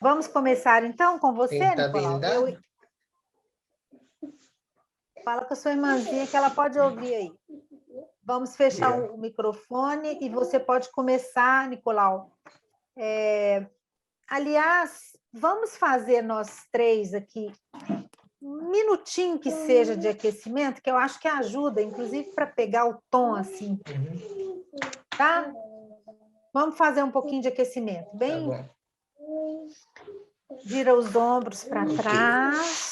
Vamos começar, então, com você, Quem tá Nicolau? vendado? Fala com a sua irmãzinha que ela pode ouvir aí. Vamos fechar o microfone e você pode começar, Nicolau. Aliás, vamos fazer nós três aqui um minutinho que seja de aquecimento, que eu acho que ajuda, inclusive para pegar o tom assim, tá? Vamos fazer um pouquinho de aquecimento, bem? Tá bom. Vira os ombros para trás.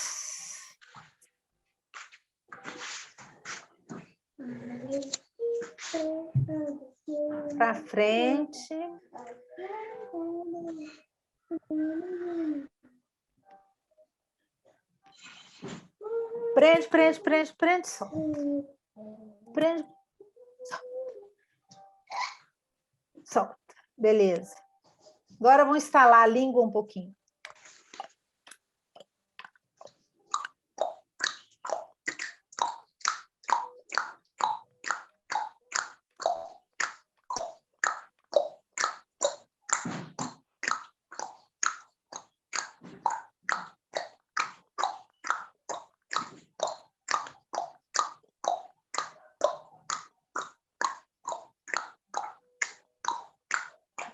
Para frente. Prende, prende, prende, prende, solta. Prende, solta. Beleza. Agora vamos estalar a língua um pouquinho.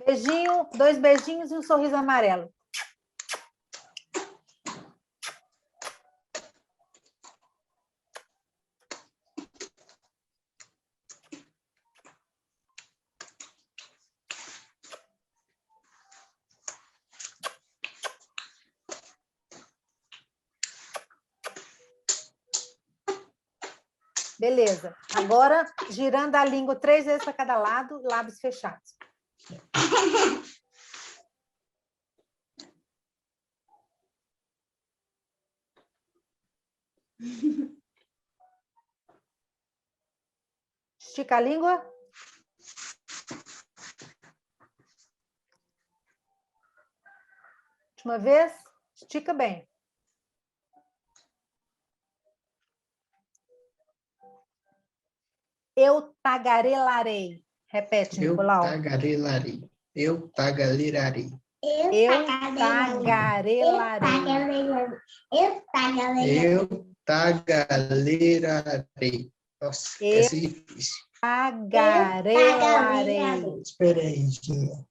Beijinho, 2 beijinhos e um sorriso amarelo. Beleza. Agora, girando a língua 3 vezes para cada lado, lábios fechados. Estica a língua. Última vez. Estica bem. Eu tagarelarei. Repete, Nicolau. Eu tagarelarei. Eu tagarelarei. Eu tagarelarei. Eu tagarelarei. Nossa, essa é difícil. Tagarelarei. Espera aí, Dinha.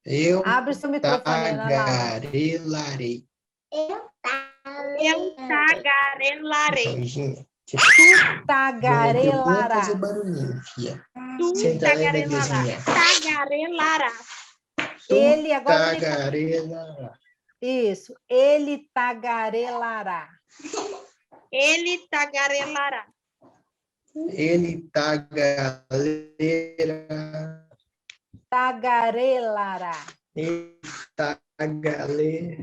Eu Abre seu microfone, Ana Laura. tagarelarei. Eu tagarelarei. Então, Dinha, Tu vamos tagarelará. fazer barulhinho, filha. Tu Senta aí na tagarelará. vizinha. Tagarelará. Ele agora. Tagarelará. Isso. Ele tagarelará. Ele tagarelará. Ele tagarelará. Tagarelará. Ele tagarelará.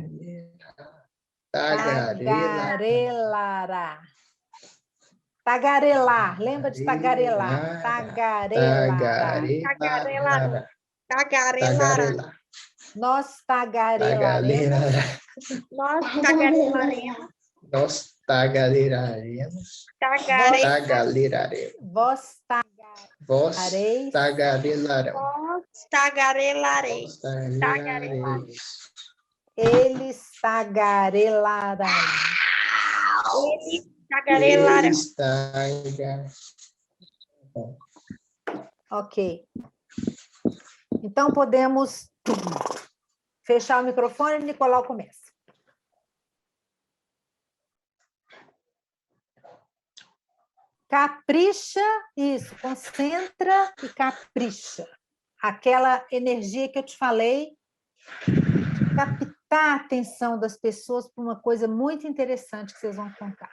Tagarelará. Tagarelar. Lembra de tagarelar. Tagarelará. Tagarelará. Tagarelará. Nós tagarelaremos. Nós tagarelaremos. Nós tagarelaremos. Tagarelaremos. Vós Vós tagareis. tagarelarão. Nós tagarelaremos. Tagarelaremos. Eles tagarelarão. Eles tagarelarão. Eles tagarelarão. Ok. Então, podemos fechar o microfone e Nicolau começa. Capricha, isso, concentra e capricha. Aquela energia que eu te falei, captar a atenção das pessoas para uma coisa muito interessante que vocês vão contar.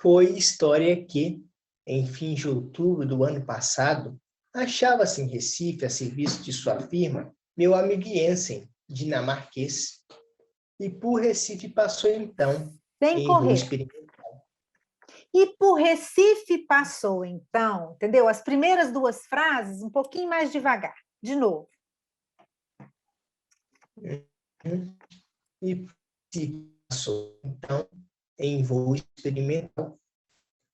Foi história que, em fim de outubro do ano passado, achava-se em Recife, a serviço de sua firma, meu amigo Jensen, dinamarquês. E por Recife passou então, Sem em voo correr. experimental. E por Recife passou, então, entendeu? As primeiras 2 frases, um pouquinho mais devagar. De novo. E por Recife passou então, em voo experimental. experimental,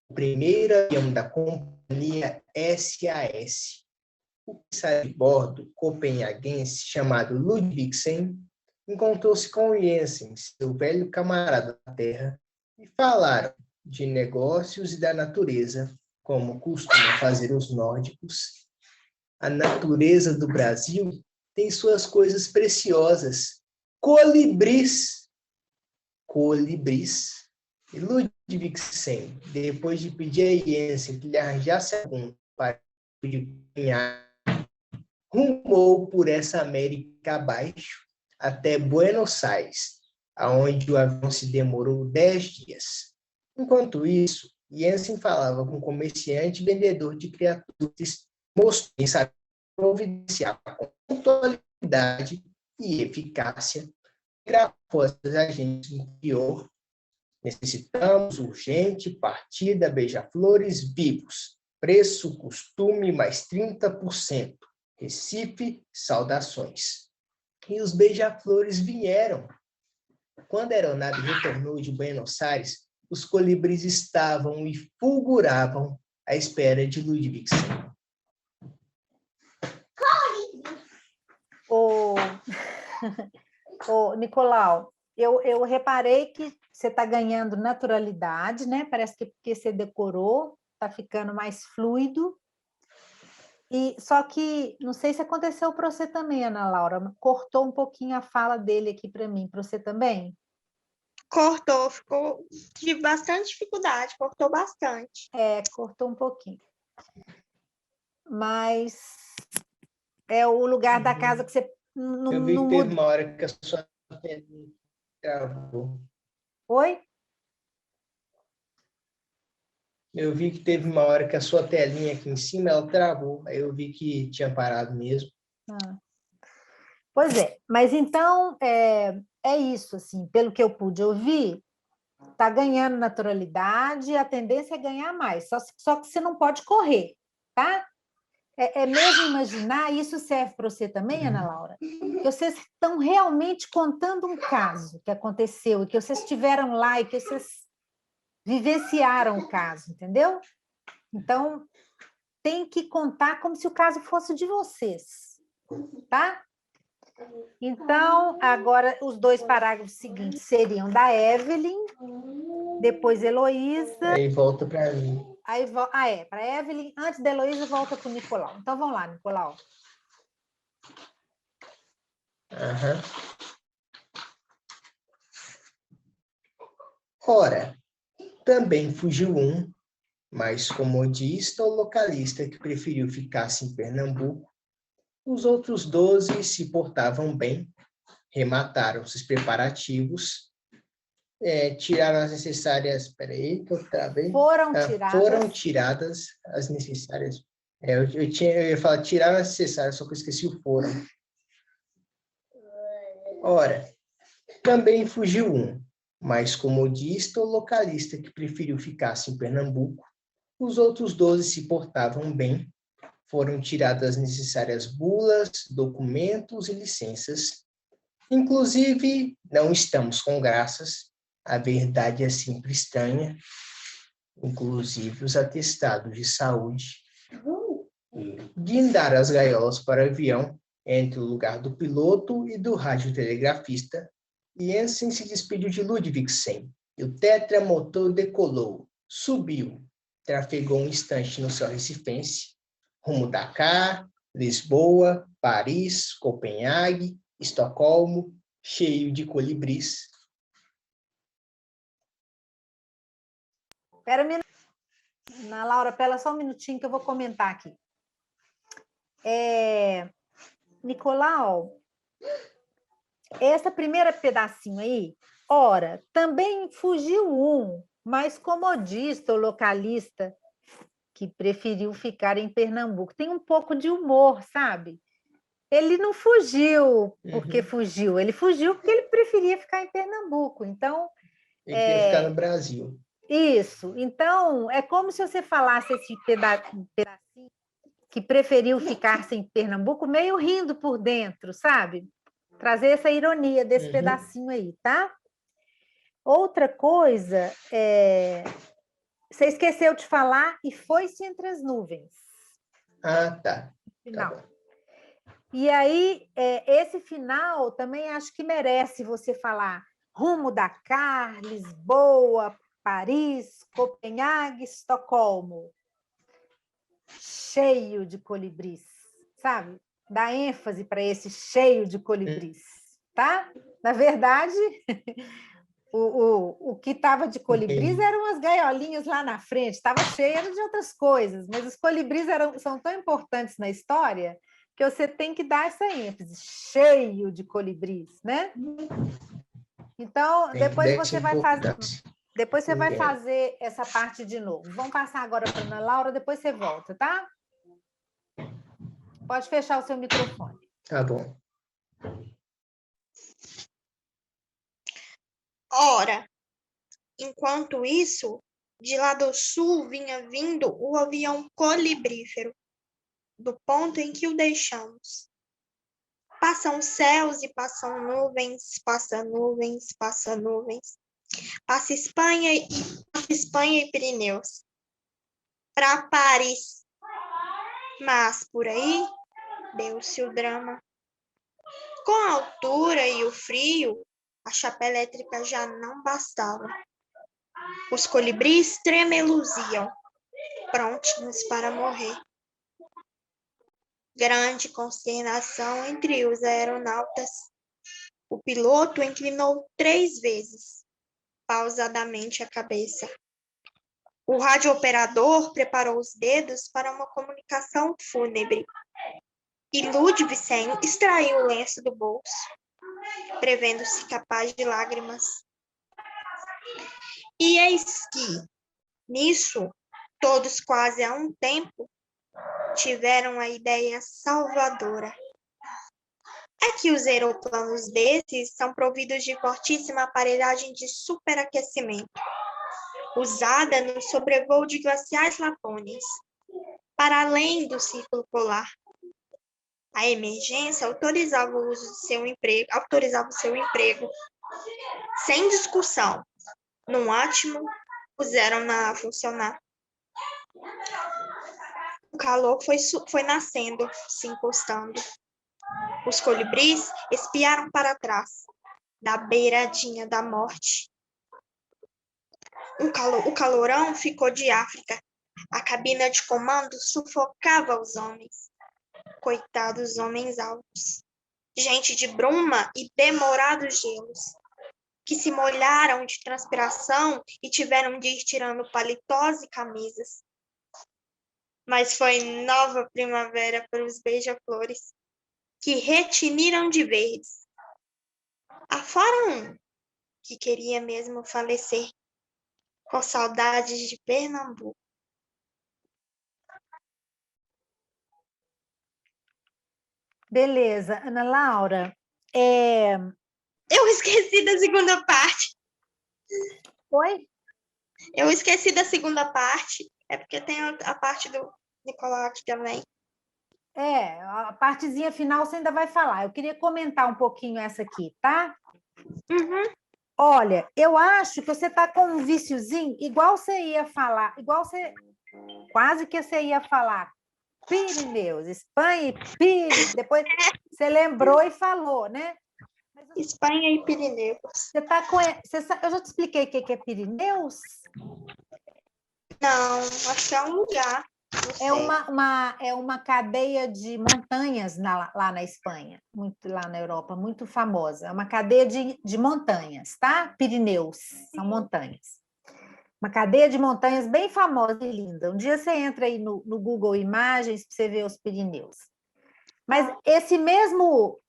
o primeiro avião da companhia SAS. O comissário de bordo copenhaguense chamado Ludvigsen encontrou-se com Jensen, seu velho camarada da terra, e falaram de negócios e da natureza, como costumam fazer os nórdicos. A natureza do Brasil tem suas coisas preciosas, colibris. Colibris. E Ludvigsen, depois de pedir a Jensen que lhe arranjasse algum para ganhar, rumou por essa América abaixo até Buenos Aires, aonde o avião se demorou 10 dias. Enquanto isso, Jensen falava com um comerciante e vendedor de criaturas, mostrou em saber providenciar com pontualidade e eficácia grafou aos agentes do interior. Necessitamos urgente partida beija-flores vivos. Preço, costume, mais 30%. Recife, saudações. E os beija-flores vieram. Quando a aeronave retornou de Buenos Aires, os colibris estavam e fulguravam à espera de Ludvigsen. Ô, Nicolau, eu reparei que você está ganhando naturalidade, né? Parece que porque você decorou, está ficando mais fluido. Só que, não sei se aconteceu para você também, Ana Laura, cortou um pouquinho a fala dele aqui para mim. Para você também? Cortou, tive bastante dificuldade, cortou bastante. Cortou um pouquinho. Mas é o lugar da casa que você não, eu vi que não teve muda. uma hora que a sua telinha travou. Oi? Eu vi que teve uma hora que a sua telinha aqui em cima, ela travou. Aí eu vi que tinha parado mesmo. Pois é, mas então é isso, assim, pelo que eu pude ouvir, está ganhando naturalidade, a tendência é ganhar mais, só que você não pode correr, tá? É mesmo imaginar, isso serve para você também, Ana Laura, que vocês estão realmente contando um caso que aconteceu, e que vocês estiveram lá e que vocês vivenciaram o caso, entendeu? Então, tem que contar como se o caso fosse de vocês, tá? Então, agora, os 2 parágrafos seguintes seriam da Evelyn, depois Heloísa. Aí volta para mim. Para Evelyn, antes da Heloísa, volta para o Nicolau. Então, vamos lá, Nicolau. Ora, também fugiu um, mais comodista ou localista que preferiu ficar-se em Pernambuco. Os outros 12 se portavam bem, remataram os preparativos, tiraram as necessárias... Peraí, que eu travei. Foram tiradas as necessárias... eu ia falar tiraram as necessárias, só que eu esqueci o foram. Ora, também fugiu um, mais comodista ou localista que preferiu ficar-se em Pernambuco. Os outros 12 se portavam bem, foram tiradas as necessárias bulas, documentos e licenças. Inclusive, não estamos com graças, a verdade é sempre estranha, inclusive os atestados de saúde. Guindar as gaiolas para o avião entre o lugar do piloto e do radiotelegrafista, Jensen se despediu de Ludvigsen, e o tetramotor decolou, subiu, trafegou um instante no céu recifense, rumo Dakar, Lisboa, Paris, Copenhague, Estocolmo, cheio de colibris. Espera um minuto. Ana Laura, espera só um minutinho que eu vou comentar aqui. Nicolau, essa primeira pedacinho aí, ora, também fugiu um, mais comodista ou localista, que preferiu ficar em Pernambuco. Tem um pouco de humor, sabe? Ele não fugiu porque fugiu, ele fugiu porque ele preferia ficar em Pernambuco. Então, ele queria ficar no Brasil. Isso. Então, é como se você falasse esse pedacinho que preferiu ficar em Pernambuco, meio rindo por dentro, sabe? Trazer essa ironia desse pedacinho aí, tá? Outra coisa, você esqueceu de falar e foi-se entre as nuvens. Ah, tá. Final. Tá bom. E aí, esse final também acho que merece você falar rumo Dakar, Lisboa, Paris, Copenhague, Estocolmo. Cheio de colibris, sabe? Dá ênfase para esse cheio de colibris, tá? Na verdade, o que estava de colibris Entendi. eram as gaiolinhas lá na frente, estava cheio de outras coisas, mas os colibris são tão importantes na história que você tem que dar essa ênfase, cheio de colibris, né? Então, Tem que dar essa importância. depois você vai Entendo. fazer essa parte de novo. Vamos passar agora para a Ana Laura, depois você volta, tá? Pode fechar o seu microfone. Tá bom. Ora, enquanto isso, de lá do sul vinha vindo o avião colibrífero, do ponto em que o deixamos. Passam céus e passam nuvens, passa nuvens, passa nuvens. Passa Espanha e Pirineus. Para Paris. Mas por aí deu-se o drama. Com a altura e o frio, a chapa elétrica já não bastava. Os colibris tremeluziam, prontinhos para morrer. Grande consternação entre os aeronautas. O piloto inclinou 3 vezes, pausadamente a cabeça. O radiooperador preparou os dedos para uma comunicação fúnebre. E Ludvigsen extraiu o lenço do bolso, prevendo-se capaz de lágrimas. E eis que, nisso, todos quase a um tempo, tiveram a ideia salvadora. É que os aeroplanos desses são providos de fortíssima aparelhagem de superaquecimento, usada no sobrevoo de glaciais lapônios, para além do círculo polar. A emergência autorizava o uso de seu emprego, sem discussão. No ótimo, puseram-na a funcionar. O calor foi nascendo, se encostando. Os colibris espiaram para trás, da beiradinha da morte. O calorão ficou de África. A cabina de comando sufocava os homens. Coitados homens altos. Gente de bruma e demorados gelos, que se molharam de transpiração e tiveram de ir tirando paletós e camisas. Mas foi nova primavera para os beija-flores, que retiniram de verdes. Afora um que queria mesmo falecer, com saudades de Pernambuco. Beleza. Ana Laura, Eu esqueci da segunda parte. Oi? Eu esqueci da segunda parte. É porque tem a parte do Nicolau aqui também. A partezinha final você ainda vai falar. Eu queria comentar um pouquinho essa aqui, tá? Uhum. Olha, eu acho que você está com um viciozinho, igual você ia falar, quase que você ia falar Pirineus, Espanha e Pirineus, depois você lembrou e falou, né? Espanha e Pirineus. Você tá com. Eu já te expliquei o que é Pirineus? Não, acho que é um lugar. É uma cadeia de montanhas lá na Espanha, muito lá na Europa, muito famosa. É uma cadeia de montanhas, tá? Pirineus, são montanhas. Uma cadeia de montanhas bem famosa e linda. Um dia você entra aí no Google Imagens para você ver os Pirineus. Mas esse mesmo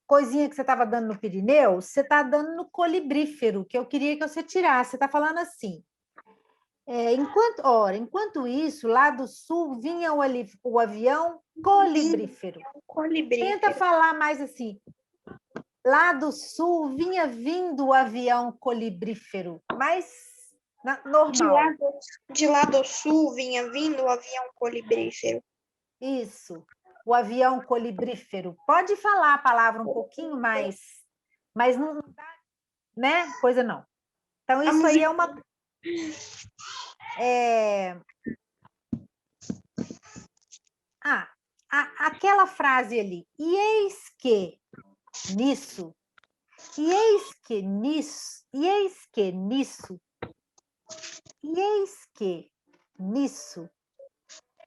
coisinha que você estava dando no Pirineus, você está dando no colibrífero, que eu queria que você tirasse. Você está falando assim. Enquanto isso, lá do sul vinha o avião colibrífero. Tenta falar mais assim. Lá do sul vinha vindo o avião colibrífero, mas normal. De lá do sul vinha vindo o avião colibrífero. Isso, o avião colibrífero. Pode falar a palavra um pouquinho mais, mas não dá, né? Coisa não. Então, isso aí é uma... aquela frase ali, e eis que nisso, e eis que nisso, e eis que nisso, e eis que nisso.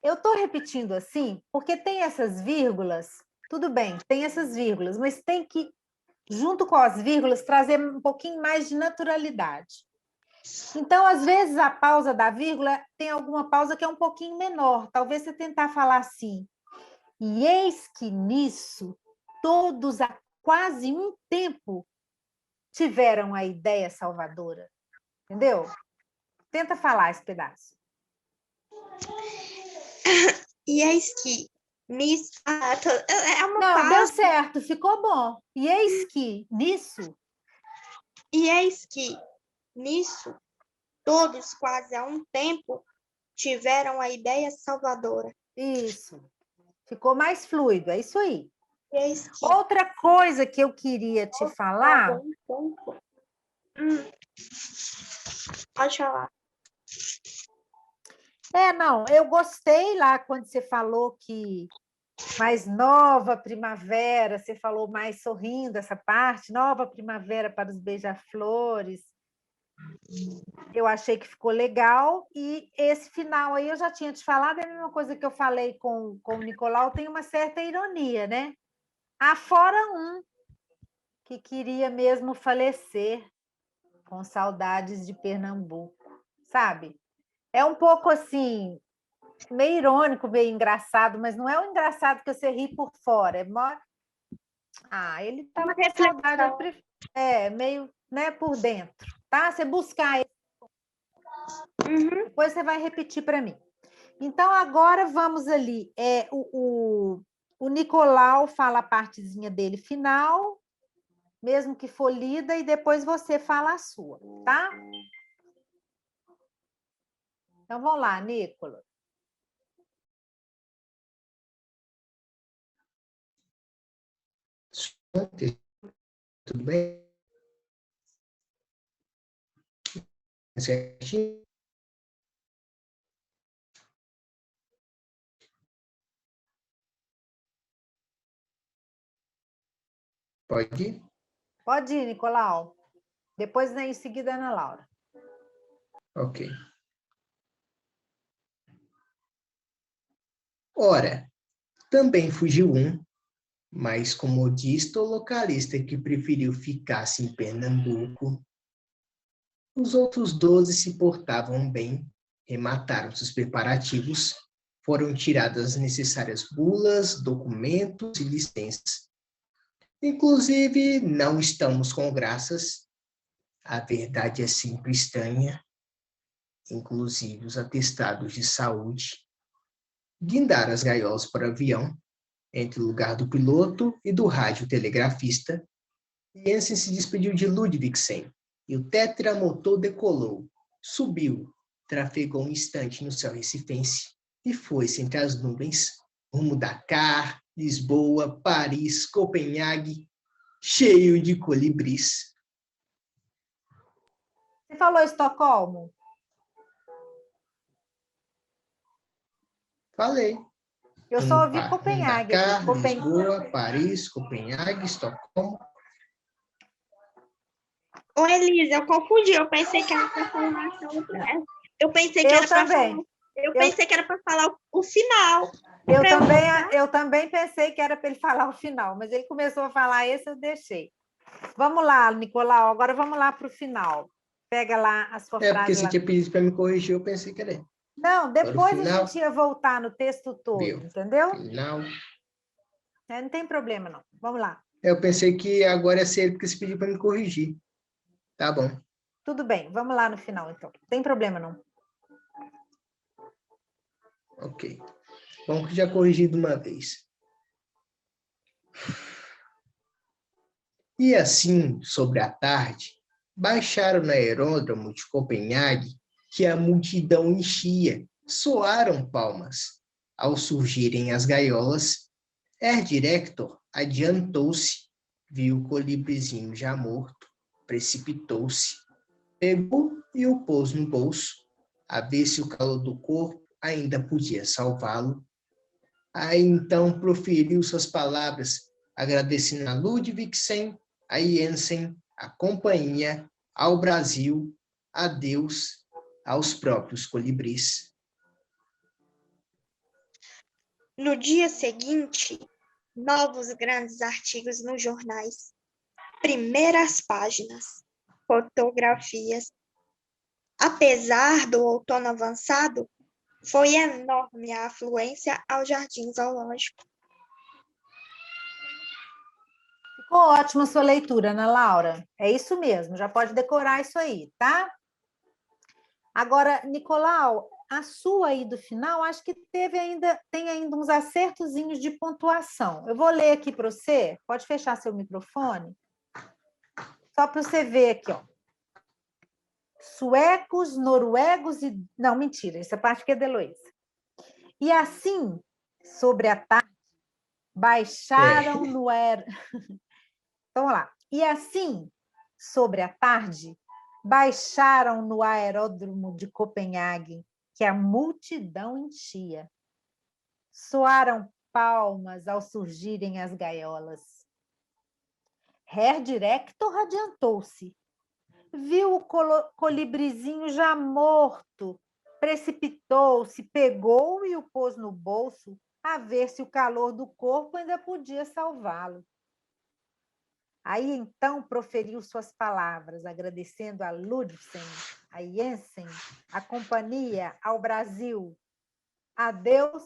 Eu estou repetindo assim, porque tem essas vírgulas, tudo bem, tem essas vírgulas, mas tem que, junto com as vírgulas, trazer um pouquinho mais de naturalidade. Então, às vezes, a pausa da vírgula tem alguma pausa que é um pouquinho menor. Talvez você tentar falar assim, e eis que nisso, todos há quase um tempo tiveram a ideia salvadora. Entendeu? Tenta falar esse pedaço. E eis que nisso... é uma Não, pausa. deu certo, ficou bom. E eis que nisso... E eis que nisso, todos quase há um tempo tiveram a ideia salvadora. Isso. Ficou mais fluido, é isso aí. E eis que... Outra coisa que eu queria te falar... Pode falar. Não, eu gostei lá quando você falou que mais nova primavera, você falou mais sorrindo essa parte, nova primavera para os beija-flores. Eu achei que ficou legal, e esse final aí eu já tinha te falado, é a mesma coisa que eu falei com o Nicolau, tem uma certa ironia, né? Fora um que queria mesmo falecer, com saudades de Pernambuco, sabe? É um pouco assim, meio irônico, meio engraçado, mas não é o engraçado que você ri por fora. Ele estava com saudade, meio, né, por dentro, tá? Você buscar ele, depois você vai repetir para mim. Então, agora vamos ali. O Nicolau fala a partezinha dele final, mesmo que for lida, e depois você fala a sua, tá? Então, vamos lá, Nicolas. Tudo bem? Certinho? Pode ir? Pode ir, Nicolau. Depois, em seguida, Ana Laura. Ok. Ora, também fugiu um, mas com modista ou localista que preferiu ficar-se em Pernambuco. Os outros 12 se portavam bem, remataram-se os preparativos, foram tiradas as necessárias bulas, documentos e licenças. Inclusive, não estamos com graças, a verdade é sempre estranha, inclusive os atestados de saúde. Guindaram as gaiolas para o avião, entre o lugar do piloto e do radiotelegrafista, e Jensen se despediu de Ludvigsen, e o tetramotor decolou, subiu, trafegou um instante no céu recifense, e foi-se entre as nuvens, rumo Dakar, Lisboa, Paris, Copenhague, cheio de colibris. Você falou Estocolmo? Falei. Eu só ouvi Copenhague. Dakar, Lisboa, Paris, Copenhague, Estocolmo. Ô, Elisa, eu confundi. Eu pensei que era para falar Eu pensei que era para falar. Eu pensei que era para falar o final. Eu também pensei que era para ele falar o final, mas ele começou a falar esse, eu deixei. Vamos lá, Nicolau, agora vamos lá para o final. Pega lá a sua frase. Porque você lá. tinha pedido para me corrigir, eu pensei que era. Não, depois a gente ia voltar no texto todo, entendeu? Final. Não tem problema, não. Vamos lá. Eu pensei que agora ia ser porque você pediu para me corrigir. Tá bom. Tudo bem, vamos lá no final, então. Não tem problema, não. Ok. Vamos já corrigir de uma vez. E assim, sobre a tarde, baixaram no aeródromo de Copenhague, que a multidão enchia, soaram palmas. Ao surgirem as gaiolas, Air Director adiantou-se, viu o colibrizinho já morto, precipitou-se, Pegou e o pôs no bolso, a ver se o calor do corpo ainda podia salvá-lo. Aí então proferiu suas palavras, agradecendo a Ludwigsen, a Jensen, a companhia, ao Brasil, a Deus, aos próprios colibris. No dia seguinte, novos grandes artigos nos jornais, primeiras páginas, fotografias. Apesar do outono avançado, foi enorme a afluência ao Jardim Zoológico. Ficou ótima a sua leitura, Ana Laura. É isso mesmo, já pode decorar isso aí, tá? Agora, Nicolau, a sua aí do final, acho que tem ainda uns acertozinhos de pontuação. Eu vou ler aqui para você, pode fechar seu microfone? Só para você ver aqui, ó. Suecos, noruegos e... Não, mentira, essa parte aqui é de Heloísa. E assim, sobre a tarde, baixaram no aer... Então, vamos lá. E assim, sobre a tarde, baixaram no aeródromo de Copenhague, que a multidão enchia. Soaram palmas ao surgirem as gaiolas. Herr Director adiantou-se. Viu o colibrizinho já morto, precipitou-se, pegou e o pôs no bolso, a ver se o calor do corpo ainda podia salvá-lo. Aí, então, proferiu suas palavras, agradecendo a Ludwigsen, a Jensen, a companhia, ao Brasil, a Deus,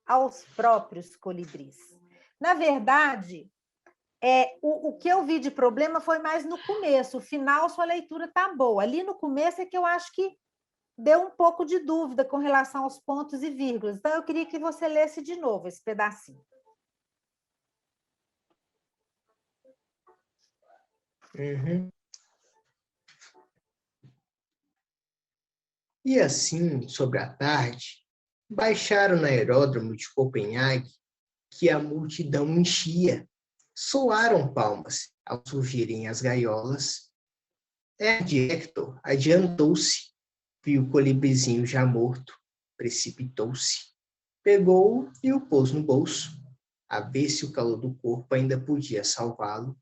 aos próprios colibris. Na verdade, o que eu vi de problema foi mais no começo. O final, sua leitura está boa. Ali no começo é que eu acho que deu um pouco de dúvida com relação aos pontos e vírgulas. Então, eu queria que você lesse de novo esse pedacinho. Uhum. E assim, sobre a tarde, baixaram no aeródromo de Copenhague, que a multidão enchia. Soaram palmas ao surgirem as gaiolas. Herr Director adiantou-se, viu o colibrizinho já morto, precipitou-se, pegou-o e o pôs no bolso, a ver se o calor do corpo ainda podia salvá-lo.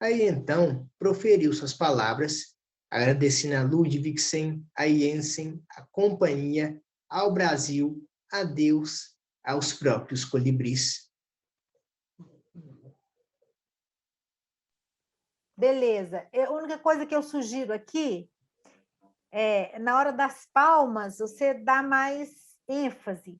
Aí então proferiu suas palavras, agradecendo a Ludwigsen, a Jensen, a companhia, ao Brasil, a Deus, aos próprios colibris. Beleza. A única coisa que eu sugiro aqui é, na hora das palmas, você dá mais ênfase.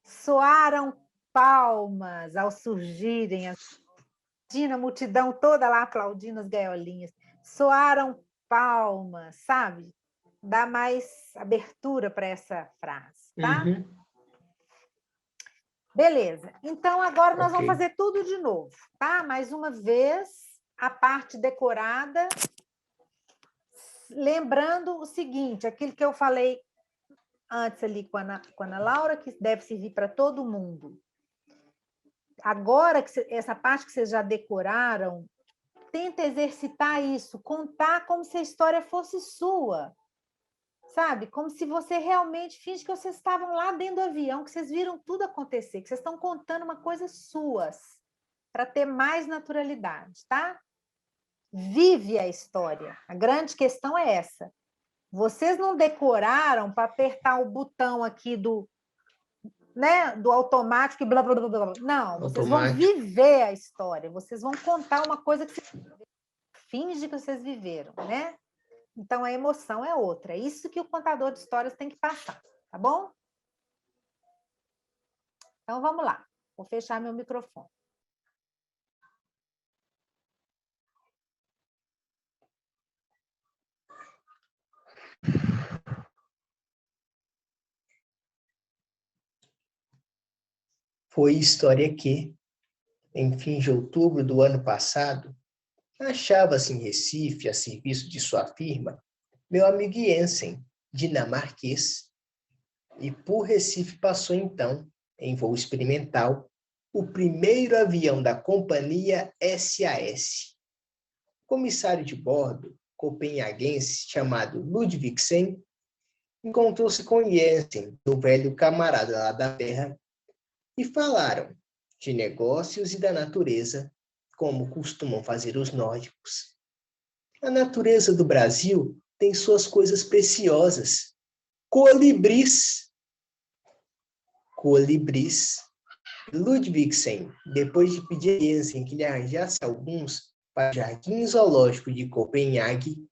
Soaram palmas ao surgirem, a multidão toda lá aplaudindo as gaiolinhas. Soaram palmas, sabe? Dá mais abertura para essa frase, tá? Uhum. Beleza. Então, agora nós vamos Ok. fazer tudo de novo, tá? Mais uma vez, a parte decorada. Lembrando o seguinte, aquilo que eu falei antes ali com a Ana Laura, que deve servir para todo mundo. Agora, essa parte que vocês já decoraram, tenta exercitar isso, contar como se a história fosse sua, sabe? Como se você realmente finge que vocês estavam lá dentro do avião, que vocês viram tudo acontecer, que vocês estão contando uma coisa suas, para ter mais naturalidade, tá? Vive a história. A grande questão é essa. Vocês não decoraram para apertar o botão aqui do automático e blá, blá, blá, blá. Não, vocês vão viver a história, vocês vão contar uma coisa que vocês finge que vocês viveram, né? Então, a emoção é outra. É isso que o contador de histórias tem que passar, tá bom? Então, vamos lá. Vou fechar meu microfone. Foi história que, em fim de outubro do ano passado, achava-se em Recife, a serviço de sua firma, meu amigo Jensen, dinamarquês, e por Recife passou então, em voo experimental, o primeiro avião da companhia SAS. O comissário de bordo copenhaguense chamado Ludvigsen encontrou-se com Jensen, o velho camarada lá da terra, e falaram de negócios e da natureza, como costumam fazer os nórdicos. A natureza do Brasil tem suas coisas preciosas. Colibris. Colibris. Ludvigsen, depois de pedir a Jensen que lhe arranjasse alguns para o Jardim Zoológico de Copenhague,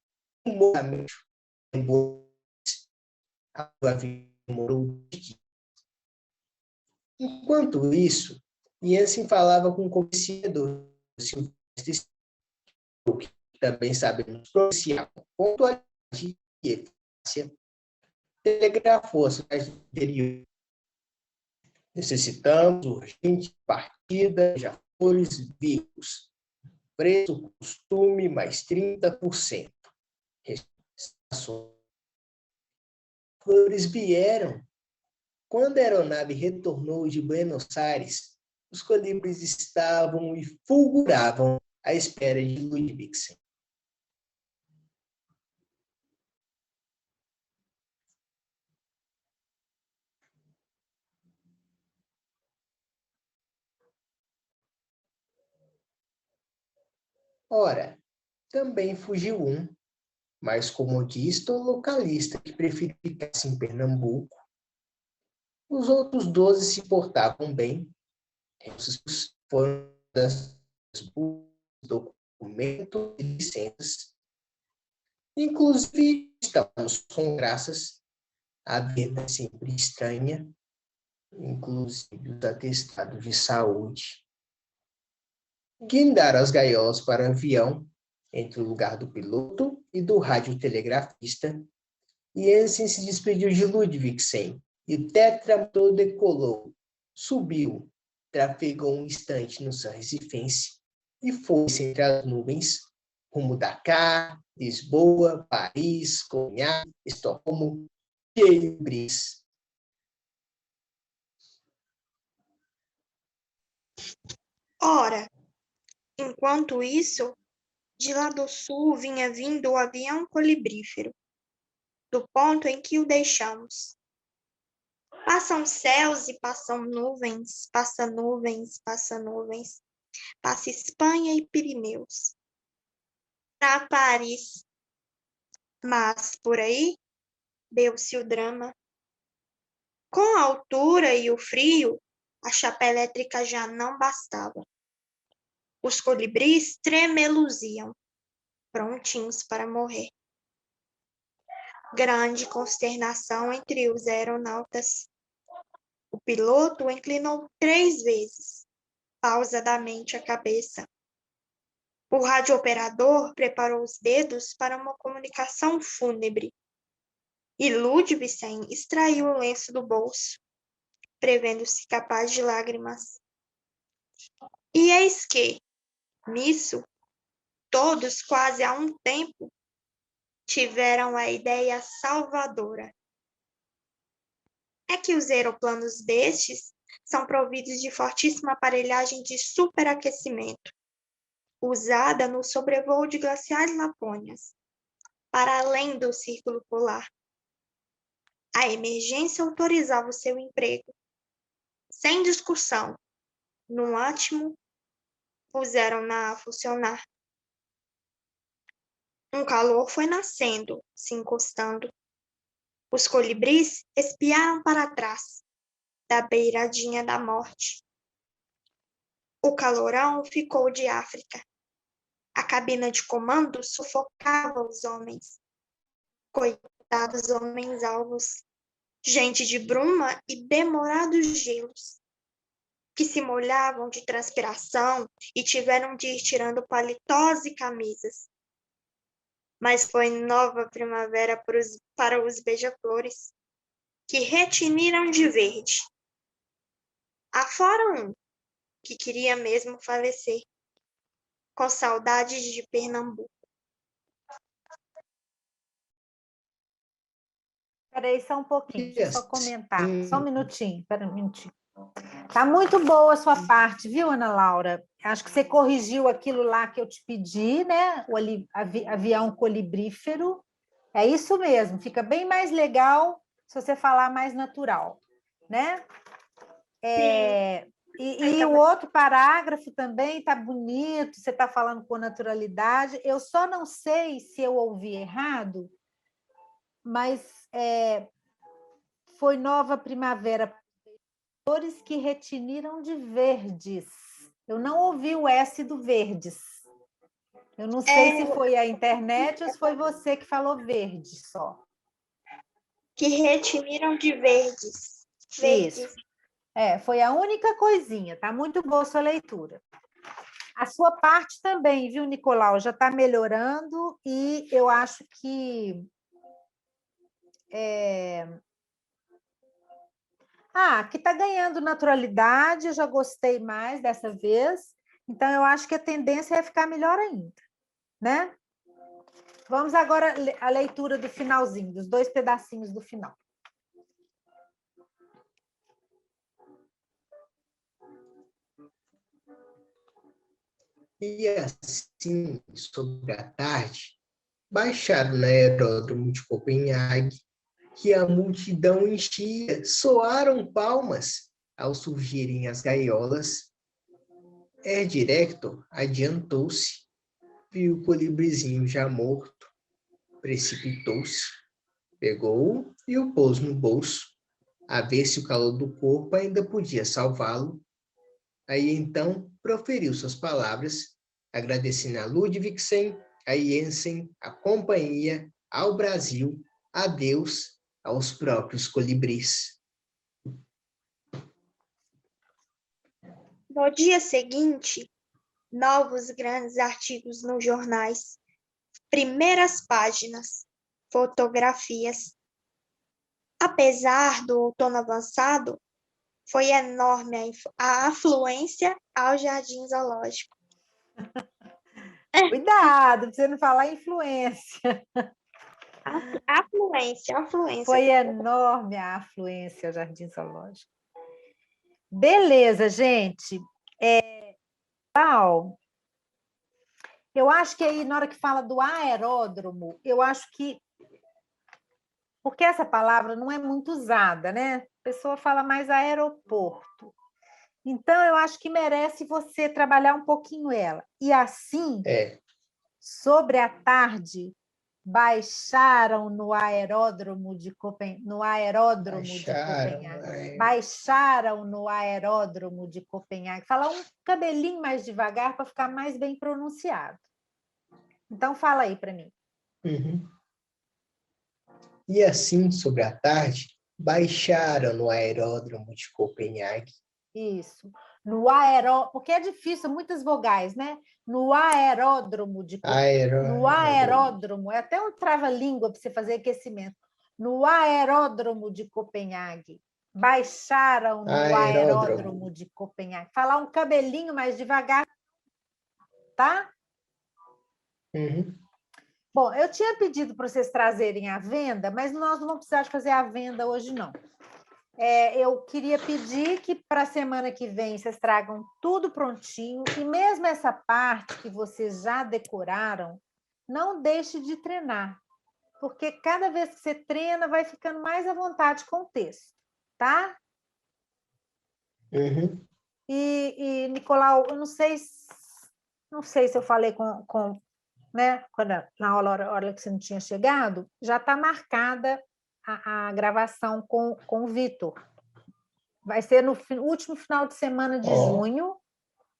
enquanto isso, Jensen falava com o comerciador Silvestre, que também sabemos pronunciar com pontualidade e eficácia, telegrafou a cidade do interior. Necessitamos urgente partida de flores vivos. Preço costume mais 30%. Flores vieram. Quando a aeronave retornou de Buenos Aires, os colibris estavam e fulguravam à espera de Ludvigsen. Ora, também fugiu um, mais comodista ou localista, que preferia ficar em Pernambuco. Os outros 12 se portavam bem. Esses foram das documentos e licenças. Inclusive, estávamos com graças à vida sempre estranha, inclusive os atestados de saúde. Guindaram as gaiolas para o avião, entre o lugar do piloto e do radiotelegrafista, e Jensen se despediu de Ludvigsen, e o tetramotor decolou, subiu, trafegou um instante no São Recifense e foi-se entre as nuvens, rumo Dakar, Lisboa, Paris, Cognac, Estocolmo e Elbris. Ora, enquanto isso, de lá do sul vinha vindo o avião colibrífero, do ponto em que o deixamos. Passam céus e passam nuvens, passa nuvens, passa nuvens, passa Espanha e Pirineus. Para Paris. Mas, por aí, deu-se o drama. Com a altura e o frio, a chapa elétrica já não bastava. Os colibris tremeluziam, prontinhos para morrer. Grande consternação entre os aeronautas. O piloto inclinou 3 vezes, pausadamente a cabeça. O radiooperador preparou os dedos para uma comunicação fúnebre. E Ludvigsen extraiu o lenço do bolso, prevendo-se capaz de lágrimas. E eis que, nisso, todos quase a um tempo, tiveram a ideia salvadora. É que os aeroplanos destes são providos de fortíssima aparelhagem de superaquecimento, usada no sobrevoo de glaciares Lapônias, para além do círculo polar. A emergência autorizava o seu emprego. Sem discussão, no ótimo, puseram-na a funcionar. Um calor foi nascendo, se encostando. Os colibris espiaram para trás, da beiradinha da morte. O calorão ficou de África. A cabina de comando sufocava os homens. Coitados homens alvos, gente de bruma e demorados gelos, que se molhavam de transpiração e tiveram de ir tirando paletós e camisas. Mas foi nova primavera para os beija-flores, que retiniram de verde. Afora um, que queria mesmo falecer, com saudades de Pernambuco. Espera aí só um pouquinho, deixa eu só comentar. Só um minutinho, espera um minutinho. Tá muito boa a sua parte, viu, Ana Laura? acho que você corrigiu aquilo lá que eu te pedi, né? O avião colibrífero. É isso mesmo, fica bem mais legal se você falar mais natural, né? E o outro parágrafo também está bonito, você está falando com naturalidade. Eu só não sei se eu ouvi errado, mas foi nova primavera, flores que retiniram de verdes. Eu não ouvi o S do verdes. Eu não sei se foi a internet ou se foi você que falou verde só. Que retiniram de verdes. Isso. Foi a única coisinha. Tá muito boa a sua leitura. A sua parte também, viu, Nicolau? Já está melhorando e eu acho que que está ganhando naturalidade, eu já gostei mais dessa vez, então eu acho que a tendência é ficar melhor ainda, né? Vamos agora à leitura do finalzinho, dos 2 pedacinhos do final. E assim, sobre a tarde, baixaram no aeródromo de Copenhague, que a multidão enchia, soaram palmas ao surgirem as gaiolas. Air Director adiantou-se, viu o colibrizinho já morto, precipitou-se, pegou-o e o pôs no bolso, a ver se o calor do corpo ainda podia salvá-lo. Aí então proferiu suas palavras, agradecendo a Ludvigsen, a Jensen, a companhia, ao Brasil, a Deus, aos próprios colibris. No dia seguinte, novos grandes artigos nos jornais, primeiras páginas, fotografias. Apesar do outono avançado, foi enorme a afluência ao Jardim Zoológico. Cuidado, para você não falar influência. Afluência. Foi enorme a afluência ao Jardim Zoológico. Beleza, gente. Eu acho que aí, na hora que fala do aeródromo, eu acho que... Porque essa palavra não é muito usada, né? A pessoa fala mais aeroporto. Então, eu acho que merece você trabalhar um pouquinho ela. E assim, sobre a tarde, baixaram no aeródromo de Copenhague. Baixaram no aeródromo de Copenhague. Fala um cabelinho mais devagar para ficar mais bem pronunciado. Então, fala aí para mim. Uhum. E assim, sobre a tarde, baixaram no aeródromo de Copenhague. Isso. Porque é difícil, muitas vogais, né? No aeródromo de Copenhague. No aeródromo, é até um trava-língua para você fazer aquecimento. No aeródromo de Copenhague. Baixaram no aeródromo de Copenhague. Falar um cabelinho mais devagar, tá? Uhum. Bom, eu tinha pedido para vocês trazerem a venda, mas nós não vamos precisar de fazer a venda hoje, não. Eu queria pedir que para a semana que vem vocês tragam tudo prontinho e mesmo essa parte que vocês já decoraram, não deixe de treinar, porque cada vez que você treina, vai ficando mais à vontade com o texto, tá? Uhum. E Nicolau, eu não sei se eu falei né, na hora que você não tinha chegado, já está marcada a gravação com o Vitor. Vai ser no último final de semana de junho,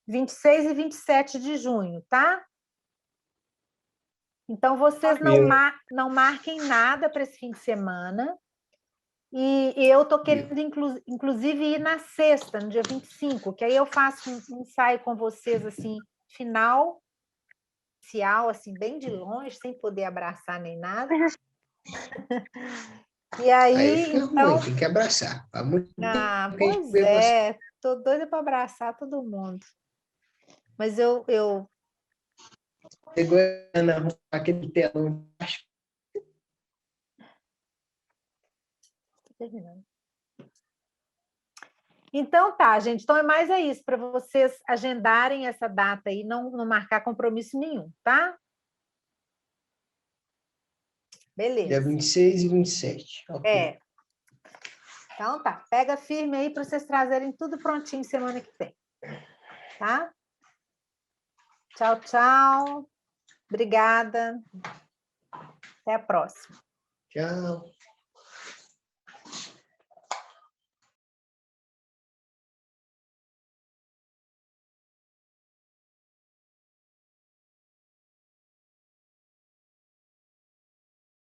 26 e 27 de junho, tá? Então, vocês não marquem nada para esse fim de semana. E eu estou querendo, inclusive, ir na sexta, no dia 25, que aí eu faço um ensaio com vocês, assim, final, inicial, assim, bem de longe, sem poder abraçar nem nada. E aí fica então... ruim, tem que abraçar. Pois é, estou doida para abraçar todo mundo. Mas eu... Pegou aquele telão. Terminando. Então tá, gente. Então é mais isso, para vocês agendarem essa data aí, não marcar compromisso nenhum, tá? Dia Beleza. 26 e 27. Ok. É. Então tá, pega firme aí para vocês trazerem tudo prontinho semana que vem. Tá? Tchau, tchau. Obrigada. Até a próxima. Tchau.